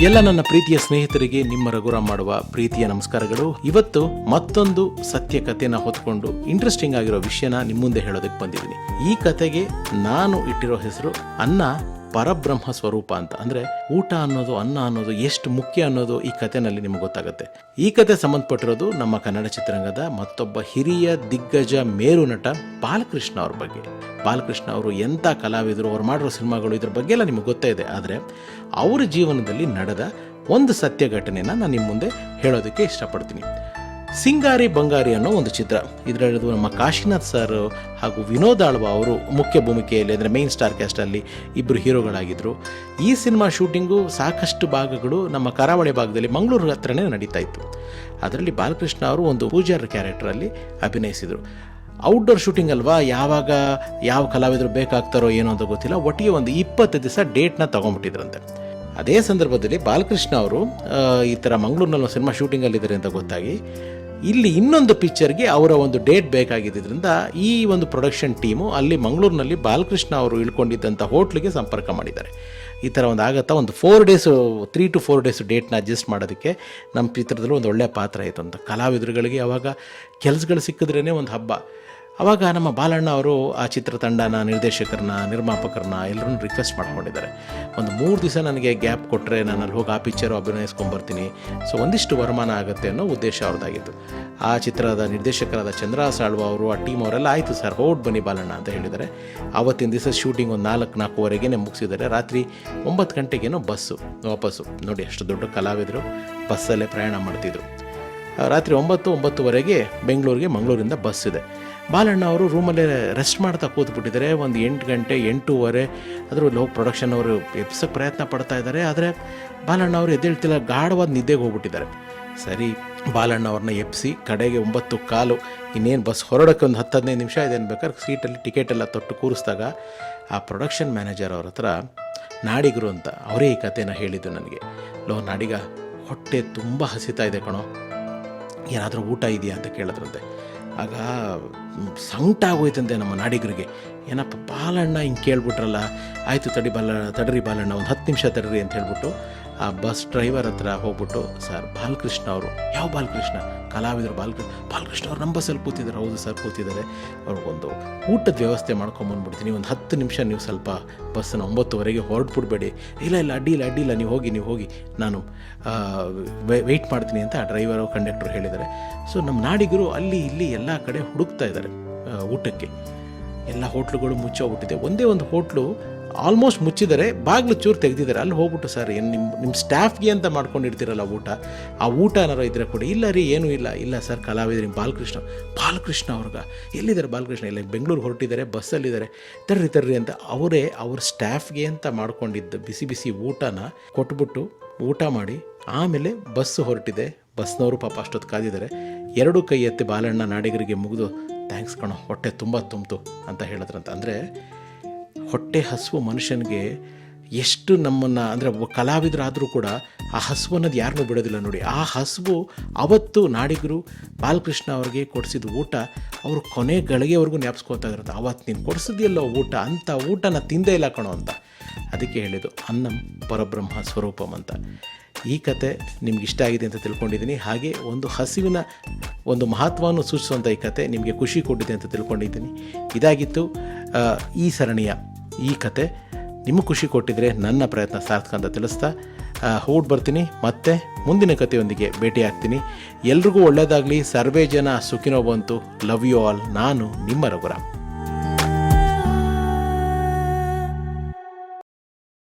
ಎಲ್ಲ ನನ್ನ ಪ್ರೀತಿಯ ಸ್ನೇಹಿತರಿಗೆ ನಿಮ್ಮ ರಘುರಾಮ್ ಮಾಡುವ ಪ್ರೀತಿಯ ನಮಸ್ಕಾರಗಳು. ಇವತ್ತು ಮತ್ತೊಂದು ಸತ್ಯ ಕಥೆನ ಹೊತ್ಕೊಂಡು ಇಂಟ್ರೆಸ್ಟಿಂಗ್ ಆಗಿರೋ ವಿಷಯನ ನಿಮ್ಮ ಮುಂದೆ ಹೇಳೋದಕ್ಕೆ ಬಂದಿದ್ದೀನಿ. ಈ ಕತೆಗೆ ನಾನು ಇಟ್ಟಿರೋ ಹೆಸರು ಅನ್ನ ಪರಬ್ರಹ್ಮ ಸ್ವರೂಪ ಅಂತ. ಅಂದರೆ ಊಟ ಅನ್ನೋದು, ಅನ್ನ ಅನ್ನೋದು ಎಷ್ಟು ಮುಖ್ಯ ಅನ್ನೋದು ಈ ಕಥೆನಲ್ಲಿ ನಿಮ್ಗೆ ಗೊತ್ತಾಗುತ್ತೆ. ಈ ಕತೆ ಸಂಬಂಧಪಟ್ಟಿರೋದು ನಮ್ಮ ಕನ್ನಡ ಚಿತ್ರರಂಗದ ಮತ್ತೊಬ್ಬ ಹಿರಿಯ ದಿಗ್ಗಜ ಮೇರು ನಟ ಬಾಲಕೃಷ್ಣ ಅವ್ರ ಬಗ್ಗೆ. ಬಾಲಕೃಷ್ಣ ಅವರು ಎಂಥ ಕಲಾವಿದರು, ಅವ್ರು ಮಾಡಿರೋ ಸಿನಿಮಾಗಳು, ಇದ್ರ ಬಗ್ಗೆ ಎಲ್ಲ ನಿಮಗೆ ಗೊತ್ತೇ ಇದೆ. ಆದರೆ ಅವರ ಜೀವನದಲ್ಲಿ ನಡೆದ ಒಂದು ಸತ್ಯ ಘಟನೆನ ನಾನು ನಿಮ್ಮ ಮುಂದೆ ಹೇಳೋದಕ್ಕೆ ಇಷ್ಟಪಡ್ತೀನಿ. ಸಿಂಗಾರಿ ಬಂಗಾರಿ ಅನ್ನೋ ಒಂದು ಚಿತ್ರ. ಇದರಲ್ಲಿದ್ದು ನಮ್ಮ ಕಾಶಿನಾಥ್ ಸರ್ ಹಾಗೂ ವಿನೋದ್ ಆಳ್ವ ಅವರು ಮುಖ್ಯ ಭೂಮಿಕೆಯಲ್ಲಿ, ಅಂದರೆ ಮೇನ್ ಸ್ಟಾರ್ ಕ್ಯಾಸ್ಟಲ್ಲಿ ಇಬ್ಬರು ಹೀರೋಗಳಾಗಿದ್ದರು. ಈ ಸಿನಿಮಾ ಶೂಟಿಂಗು ಸಾಕಷ್ಟು ಭಾಗಗಳು ನಮ್ಮ ಕರಾವಳಿ ಭಾಗದಲ್ಲಿ ಮಂಗಳೂರು ಹತ್ರನೇ ನಡೀತಾ ಇತ್ತು. ಅದರಲ್ಲಿ ಬಾಲಕೃಷ್ಣ ಅವರು ಒಂದು ಪೂಜಾರ ಕ್ಯಾರೆಕ್ಟರಲ್ಲಿ ಅಭಿನಯಿಸಿದರು. ಔಟ್ಡೋರ್ ಶೂಟಿಂಗ್ ಅಲ್ವಾ, ಯಾವಾಗ ಯಾವ ಕಲಾವಿದರು ಬೇಕಾಗ್ತಾರೋ ಏನೋ ಅಂತ ಗೊತ್ತಿಲ್ಲ. ಒಟ್ಟಿಗೆ ಒಂದು 20 ದಿವಸ ಡೇಟ್ನ ತೊಗೊಂಡ್ಬಿಟ್ಟಿದ್ರಂತೆ. ಅದೇ ಸಂದರ್ಭದಲ್ಲಿ ಬಾಲಕೃಷ್ಣ ಅವರು ಈ ಥರ ಮಂಗಳೂರಿನಲ್ಲಿ ಒಂದು ಸಿನಿಮಾ ಶೂಟಿಂಗಲ್ಲಿದ್ದಾರೆ ಅಂತ ಗೊತ್ತಾಗಿ ಇಲ್ಲಿ ಇನ್ನೊಂದು ಪಿಕ್ಚರ್ಗೆ ಅವರ ಒಂದು ಡೇಟ್ ಬೇಕಾಗಿದ್ದರಿಂದ ಈ ಒಂದು ಪ್ರೊಡಕ್ಷನ್ ಟೀಮು ಅಲ್ಲಿ ಮಂಗಳೂರಿನಲ್ಲಿ ಬಾಲಕೃಷ್ಣ ಅವರು ಇಳ್ಕೊಂಡಿದ್ದಂಥ ಹೋಟ್ಲಿಗೆ ಸಂಪರ್ಕ ಮಾಡಿದ್ದಾರೆ. ಈ ಥರ ಒಂದು ಆಗುತ್ತಾ, ಒಂದು 3 to 4 ಡೇಸ್ ಡೇಟ್ನ ಅಡ್ಜಸ್ಟ್ ಮಾಡೋದಕ್ಕೆ ನಮ್ಮ ಚಿತ್ರದಲ್ಲಿ ಒಂದು ಒಳ್ಳೆಯ ಪಾತ್ರ ಆಯಿತು ಅಂತ. ಕಲಾವಿದರುಗಳಿಗೆ ಅವಾಗ ಕೆಲಸಗಳು ಸಿಕ್ಕಿದ್ರೇ ಒಂದು ಹಬ್ಬ. ಆವಾಗ ನಮ್ಮ ಬಾಲಣ್ಣ ಅವರು ಆ ಚಿತ್ರತಂಡನ, ನಿರ್ದೇಶಕರನ್ನ, ನಿರ್ಮಾಪಕರನ್ನ ಎಲ್ಲರನ್ನೂ ರಿಕ್ವೆಸ್ಟ್ ಮಾಡ್ಕೊಂಡಿದ್ದಾರೆ. ಒಂದು 3 ದಿವಸ ನನಗೆ ಗ್ಯಾಪ್ ಕೊಟ್ಟರೆ ನಾನು ಅಲ್ಲಿ ಹೋಗಿ ಆ ಪಿಕ್ಚರು ಅಭಿನಯಿಸ್ಕೊಂಡ್ಬರ್ತೀನಿ, ಸೊ ಒಂದಿಷ್ಟು ವರಮಾನ ಆಗುತ್ತೆ ಅನ್ನೋ ಉದ್ದೇಶ ಅವ್ರದ್ದಾಗಿತ್ತು. ಆ ಚಿತ್ರದ ನಿರ್ದೇಶಕರಾದ ಚಂದ್ರ ಸಾಳ್ವ ಅವರು, ಆ ಟೀಮ್ ಅವರೆಲ್ಲ ಆಯಿತು ಸರ್ ಹೊರಟು ಬನ್ನಿ ಬಾಲಣ್ಣ ಅಂತ ಹೇಳಿದ್ದಾರೆ. ಆವತ್ತಿನ ದಿವಸ ಶೂಟಿಂಗ್ ಒಂದು 4-4:15 ಮುಗಿಸಿದ್ದಾರೆ. ರಾತ್ರಿ 9 ಗಂಟೆಗೇನೋ ಬಸ್ಸು ವಾಪಸ್ಸು. ನೋಡಿ, ಅಷ್ಟು ದೊಡ್ಡ ಕಲಾವಿದರು ಬಸ್ಸಲ್ಲೇ ಪ್ರಯಾಣ ಮಾಡ್ತಿದ್ರು. ರಾತ್ರಿ 9-9:30 ಬೆಂಗಳೂರಿಗೆ ಮಂಗಳೂರಿಂದ ಬಸ್ ಇದೆ. ಬಾಲಣ್ಣ ಅವರು ರೂಮಲ್ಲೇ ರೆಸ್ಟ್ ಮಾಡ್ತಾ ಕೂತ್ಬಿಟ್ಟಿದ್ದಾರೆ. ಒಂದು 8 ಗಂಟೆ 8:15 ಅದ್ರ ಲೋ ಪ್ರೊಡಕ್ಷನ್ ಅವರು ಎಬ್ಸೋಕ್ಕೆ ಪ್ರಯತ್ನ ಪಡ್ತಾ ಇದ್ದಾರೆ. ಆದರೆ ಬಾಲಣ್ಣ ಅವರು ಎದ್ದೇಳ್ತಿಲ್ಲ, ಗಾಢವಾದ ನಿದ್ದೆಗೆ ಹೋಗ್ಬಿಟ್ಟಿದ್ದಾರೆ. ಸರಿ, ಬಾಲಣ್ಣ ಅವ್ರನ್ನ ಎಬ್ಬಿಸಿ ಕಡೆಗೆ 9:15 ಇನ್ನೇನು ಬಸ್ ಹೊರಡೋಕ್ಕೆ ಒಂದು 10-15 ನಿಮಿಷ ಇದೇನು ಬೇಕಾದ್ರೆ ಸೀಟಲ್ಲಿ ಟಿಕೆಟೆಲ್ಲ ತೊಟ್ಟು ಕೂರಿಸಿದಾಗ ಆ ಪ್ರೊಡಕ್ಷನ್ ಮ್ಯಾನೇಜರ್ ಅವ್ರ ಹತ್ರ ನಾಡಿಗರು ಅಂತ ಅವರೇ ಈ ಕಥೆನ ಹೇಳಿದ್ದು ನನಗೆ. ನಾಡಿಗ, ಹೊಟ್ಟೆ ತುಂಬ ಹಸಿತಾ ಇದೆ ಕಣೋ, ಏನಾದರೂ ಊಟ ಇದೆಯಾ ಅಂತ ಕೇಳಿದ್ರಂತೆ. ಆಗ ಸಂಕಟ ಆಗೋಯ್ತಂತೆ ನಮ್ಮ ನಾಡಿಗರಿಗೆ. ಏನಪ್ಪ ಬಾಲಣ್ಣ ಹಿಂಗೆ ಕೇಳ್ಬಿಟ್ರಲ್ಲ, ಆಯಿತು ತಡ್ರಿ ಬಾಲಣ್ಣ, ಒಂದು 10 ನಿಮಿಷ ತಡ್ರಿ ಅಂತ ಹೇಳ್ಬಿಟ್ಟು ಆ ಬಸ್ ಡ್ರೈವರ್ ಹತ್ರ ಹೋಗ್ಬಿಟ್ಟು, ಸರ್ ಬಾಲಕೃಷ್ಣ ಅವರು. ಯಾವ ಬಾಲಕೃಷ್ಣ? ಕಲಾವಿದರು ಬಾಲಕೃಷ್ಣ ಅವ್ರು ನಮ್ಮ ಬಸ್ಸಲ್ಲಿ ಕೂತಿದ್ದಾರೆ. ಹೌದು ಸರ್ ಕೂತಿದ್ದಾರೆ. ಅವ್ರಿಗೊಂದು ಊಟದ ವ್ಯವಸ್ಥೆ ಮಾಡ್ಕೊಂಬಂದ್ಬಿಡ್ತೀನಿ, ಒಂದು 10 ನಿಮಿಷ ನೀವು ಸ್ವಲ್ಪ ಬಸ್ಸನ್ನು 9:00 ಹೊರಟ್ಬಿಡ್ಬೇಡಿ. ಇಲ್ಲ ಅಡ್ಡಿಲ್ಲ ನೀವು ಹೋಗಿ ನಾನು ವೆಯ್ಟ್ ಮಾಡ್ತೀನಿ ಅಂತ ಆ ಡ್ರೈವರು ಕಂಡಕ್ಟರ್ ಹೇಳಿದ್ದಾರೆ. ಸೊ ನಮ್ಮ ನಾಡಿಗರು ಅಲ್ಲಿ ಇಲ್ಲಿ ಎಲ್ಲ ಕಡೆ ಹುಡುಕ್ತಾ ಇದ್ದಾರೆ ಊಟಕ್ಕೆ. ಎಲ್ಲ ಹೋಟ್ಲುಗಳು ಮುಚ್ಚೋಗ್ಬಿಟ್ಟಿದೆ. ಒಂದೇ ಒಂದು ಹೋಟ್ಲು ಆಲ್ಮೋಸ್ಟ್ ಮುಚ್ಚಿದ್ದಾರೆ, ಬಾಗಿಲು ಚೂರು ತೆಗೆದಿದ್ದಾರೆ. ಅಲ್ಲಿ ಹೋಗ್ಬಿಟ್ಟು, ಸರ್ ಏನು ನಿಮ್ಮ ಸ್ಟಾಫ್ಗೆ ಅಂತ ಮಾಡ್ಕೊಂಡಿರ್ತೀರಲ್ಲ ಊಟ, ಆ ಊಟ ಏನಾರು ಇದ್ರೆ ಕೊಡಿ. ಇಲ್ಲ ರೀ, ಏನೂ ಇಲ್ಲ ಸರ್, ಕಲಾವಿದರು ಬಾಲಕೃಷ್ಣ ಅವ್ರಿಗ ಎಲ್ಲಿದ್ದಾರೆ ಬಾಲಕೃಷ್ಣ? ಇಲ್ಲ, ಬೆಂಗಳೂರು ಹೊರಟಿದ್ದಾರೆ, ಬಸ್ಸಲ್ಲಿದ್ದಾರೆ, ತರ್ರಿ ಅಂತ ಅವರೇ ಅವ್ರ ಸ್ಟಾಫ್ಗೆ ಅಂತ ಮಾಡ್ಕೊಂಡಿದ್ದ ಬಿಸಿ ಊಟನ ಕೊಟ್ಬಿಟ್ಟು ಊಟ ಮಾಡಿ ಆಮೇಲೆ ಬಸ್ಸು ಹೊರಟಿದೆ. ಬಸ್ನವರು ಪಾಪ ಅಷ್ಟೊತ್ತು ಕಾದಿದ್ದಾರೆ. 2 ಕೈ ಎತ್ತಿ ಬಾಲಣ್ಣ ನಾಡಿಗರಿಗೆ ಮುಗಿದು, ಥ್ಯಾಂಕ್ಸ್ ಕಣೋ, ಹೊಟ್ಟೆ ತುಂಬ ತುಂಬಿತು ಅಂತ ಹೇಳಿದ್ರಂತ. ಅಂದರೆ ಹೊಟ್ಟೆ ಹಸುವು ಮನುಷ್ಯನಿಗೆ ಎಷ್ಟು ನಮ್ಮನ್ನು, ಅಂದರೆ ಒಬ್ಬ ಕಲಾವಿದರಾದರೂ ಕೂಡ ಆ ಹಸುವು ಅನ್ನೋದು ಯಾರನ್ನೂ ಬಿಡೋದಿಲ್ಲ ನೋಡಿ. ಆ ಹಸುವು ಅವತ್ತು ನಾಡಿಗರು ಬಾಲಕೃಷ್ಣ ಅವ್ರಿಗೆ ಕೊಡಿಸಿದ ಊಟ ಅವರು ಕೊನೆ ಗಳಿಗೆವರೆಗೂ ಜ್ಞಾಪಿಸ್ಕೊತಾ ಇದ್ರಂತೆ. ಅವತ್ತು ನೀನು ಕೊಡಿಸಿದ್ಯಲ್ಲೋ ಊಟ, ಅಂಥ ಊಟನ ತಿಂದೇ ಇಲ್ಲ ಕಣೋ ಅಂತ. ಅದಕ್ಕೆ ಹೇಳಿದ್ದು ಅನ್ನಂ ಪರಬ್ರಹ್ಮ ಸ್ವರೂಪಂ ಅಂತ. ಈ ಕತೆ ನಿಮ್ಗೆ ಇಷ್ಟ ಆಗಿದೆ ಅಂತ ತಿಳ್ಕೊಂಡಿದ್ದೀನಿ. ಹಾಗೆ ಒಂದು ಹಸಿವಿನ ಒಂದು ಮಹತ್ವವನ್ನು ಸೂಚಿಸುವಂಥ ಈ ಕತೆ ನಿಮಗೆ ಖುಷಿ ಕೊಟ್ಟಿದೆ ಅಂತ ತಿಳ್ಕೊಂಡಿದ್ದೀನಿ. ಇದಾಗಿತ್ತು ಈ ಸರಣಿಯ ಈ ಕತೆ. ನಿಮಗೆ ಖುಷಿ ಕೊಟ್ಟಿದ್ರೆ ನನ್ನ ಪ್ರಯತ್ನ ಸಾರ್ಥಕ ಅಂತ ತಿಳಿಸ್ತಾ ಹೊರಟು ಬರ್ತೀನಿ. ಮತ್ತೆ ಮುಂದಿನ ಕಥೆಯೊಂದಿಗೆ ಭೇಟಿ ಆಗ್ತೀನಿ. ಎಲ್ರಿಗೂ ಒಳ್ಳೆಯದಾಗಲಿ. ಸರ್ವೇ ಜನ ಸುಖಿನೋ ಬಂತು. Love you all. ನಾನು ನಿಮ್ಮ ರಘುರಾಮ್.